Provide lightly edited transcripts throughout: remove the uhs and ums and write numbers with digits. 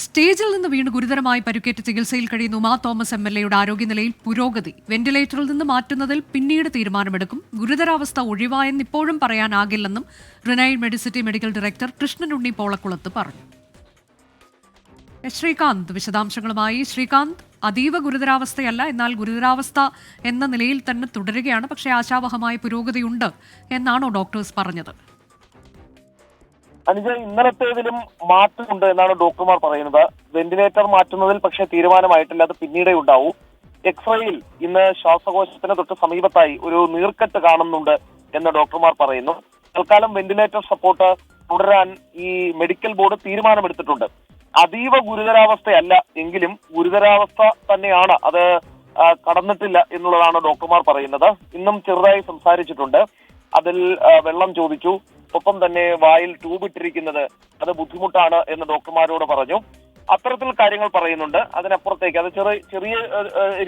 സ്റ്റേജിൽ നിന്ന് വീണ് ഗുരുതരമായി പരിക്കേറ്റ് ചികിത്സയിൽ കഴിയുന്ന ഉമാ തോമസ് MLAയുടെ ആരോഗ്യനിലയിൽ പുരോഗതി. വെന്റിലേറ്ററിൽ നിന്ന് മാറ്റുന്നതിൽ പിന്നീട് തീരുമാനമെടുക്കും. ഗുരുതരാവസ്ഥ ഒഴിവായെന്ന് ഇപ്പോഴും പറയാനാകില്ലെന്നും റിനൈഡ് മെഡിസിറ്റി മെഡിക്കൽ ഡയറക്ടർ കൃഷ്ണൻ ഉണ്ണി പോളക്കുളത്ത് പറഞ്ഞു. ശ്രീകാന്ത് വിശദാംശങ്ങളുമായി. ശ്രീകാന്ത്, അതീവ ഗുരുതരാവസ്ഥയല്ല, എന്നാൽ ഗുരുതരാവസ്ഥ എന്ന നിലയിൽ തന്നെ തുടരുകയാണ്. പക്ഷേ ആശാവഹമായ പുരോഗതിയുണ്ട് എന്നാണോ ഡോക്ടേഴ്സ് പറഞ്ഞത്? അനുജ, ഇന്നലത്തേതിലും മാറ്റമുണ്ട് എന്നാണ് ഡോക്ടർമാർ പറയുന്നത്. വെന്റിലേറ്റർ മാറ്റുന്നതിൽ പക്ഷേ തീരുമാനമായിട്ടില്ല, അത് പിന്നീടേ ഉണ്ടാവൂ. എക്സ്റേയിൽ ഇന്ന് ശ്വാസകോശത്തിന് തൊട്ട് സമീപത്തായി ഒരു നീർക്കെട്ട് കാണുന്നുണ്ട് എന്ന് ഡോക്ടർമാർ പറയുന്നു. തൽക്കാലം വെന്റിലേറ്റർ സപ്പോർട്ട് തുടരാൻ ഈ മെഡിക്കൽ ബോർഡ് തീരുമാനമെടുത്തിട്ടുണ്ട്. അതീവ ഗുരുതരാവസ്ഥയല്ല എങ്കിലും ഗുരുതരാവസ്ഥ തന്നെയാണ്, അത് കടന്നിട്ടില്ല എന്നുള്ളതാണ് ഡോക്ടർമാർ പറയുന്നത്. ഇന്നും ചെറുതായി സംസാരിച്ചിട്ടുണ്ട്. അതിൽ വെള്ളം ചോദിച്ചു. ഒപ്പം തന്നെ വായിൽ ട്യൂബ് ഇട്ടിരിക്കുന്നത് അത് ബുദ്ധിമുട്ടാണ് എന്ന് ഡോക്ടർമാരോട് പറഞ്ഞു. അത്തരത്തിൽ കാര്യങ്ങൾ പറയുന്നുണ്ട്. അതിനപ്പുറത്തേക്ക് അത് ചെറിയ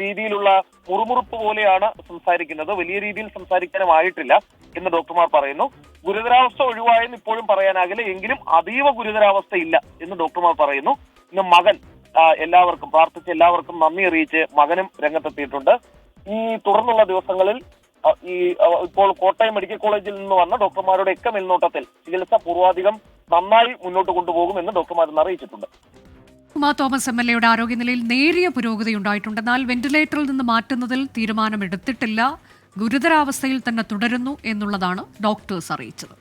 രീതിയിലുള്ള മുറുമുറുപ്പ് പോലെയാണ് സംസാരിക്കുന്നത്. വലിയ രീതിയിൽ സംസാരിക്കാനും ആയിട്ടില്ല എന്ന് ഡോക്ടർമാർ പറയുന്നു. ഗുരുതരാവസ്ഥ ഒഴിവായെന്ന് ഇപ്പോഴും പറയാനാകില്ല, എങ്കിലും അതീവ ഗുരുതരാവസ്ഥ ഇല്ല എന്ന് ഡോക്ടർമാർ പറയുന്നു. ഇന്ന് മകൻ പ്രാർത്ഥിച്ച എല്ലാവർക്കും നന്ദി അറിയിച്ച് മകനും രംഗത്തെത്തിയിട്ടുണ്ട്. ഈ തുടർന്നുള്ള ദിവസങ്ങളിൽ ഇപ്പോൾ കോട്ടയം മെഡിക്കൽ കോളേജിൽ നിന്ന് വന്ന ഡോക്ടർമാരുടെ ഒക്കെ മേൽനോട്ടത്തിൽ ചികിത്സ പൂർവാധികം നന്നായി മുന്നോട്ട് കൊണ്ടുപോകുമെന്ന് ഡോക്ടർമാർ അറിയിച്ചിട്ടുണ്ട്. ഉമാ തോമസ് MLAയുടെ ആരോഗ്യനിലയിൽ നേരിയ പുരോഗതി ഉണ്ടായിട്ടുണ്ട്. എന്നാൽ വെന്റിലേറ്ററിൽ നിന്ന് മാറ്റുന്നതിൽ തീരുമാനമെടുത്തിട്ടില്ല. ഗുരുതരാവസ്ഥയിൽ തന്നെ തുടരുന്നു എന്നുള്ളതാണ് ഡോക്ടേഴ്സ് അറിയിച്ചത്.